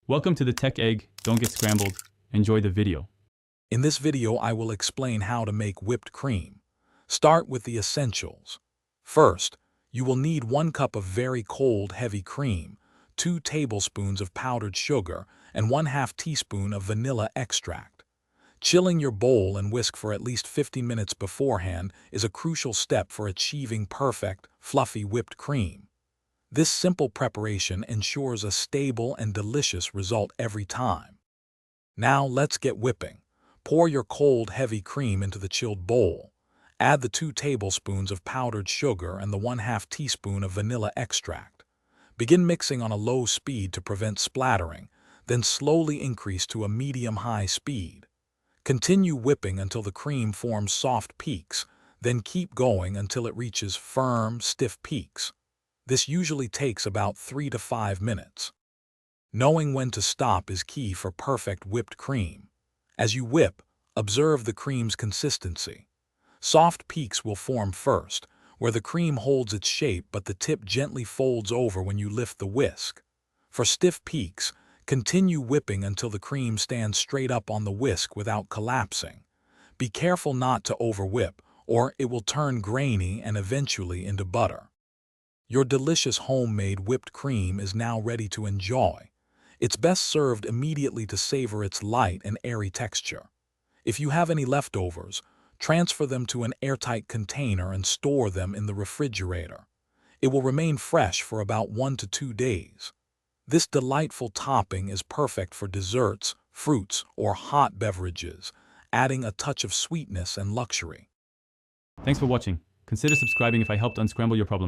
Welcome to the Tech Egg. Don't get scrambled. Enjoy the video. In this video, I will explain how to make whipped cream. Start with the essentials. First, you will need 1 cup of very cold, heavy cream, 2 tablespoons of powdered sugar, and 1/2 teaspoon of vanilla extract. Chilling your bowl and whisk for at least 50 minutes beforehand is a crucial step for achieving perfect, fluffy whipped cream. This simple preparation ensures a stable and delicious result every time. Now let's get whipping. Pour your cold, heavy cream into the chilled bowl. Add the 2 tablespoons of powdered sugar and the 1/2 teaspoon of vanilla extract. Begin mixing on a low speed to prevent splattering, then slowly increase to a medium-high speed. Continue whipping until the cream forms soft peaks, then keep going until it reaches firm, stiff peaks. This usually takes about 3 to 5 minutes. Knowing when to stop is key for perfect whipped cream. As you whip, observe the cream's consistency. Soft peaks will form first, where the cream holds its shape but the tip gently folds over when you lift the whisk. For stiff peaks, continue whipping until the cream stands straight up on the whisk without collapsing. Be careful not to overwhip, or it will turn grainy and eventually into butter. Your delicious homemade whipped cream is now ready to enjoy. It's best served immediately to savor its light and airy texture. If you have any leftovers, transfer them to an airtight container and store them in the refrigerator. It will remain fresh for about 1 to 2 days. This delightful topping is perfect for desserts, fruits, or hot beverages, adding a touch of sweetness and luxury. Thanks for watching. Consider subscribing if I helped unscramble your problems.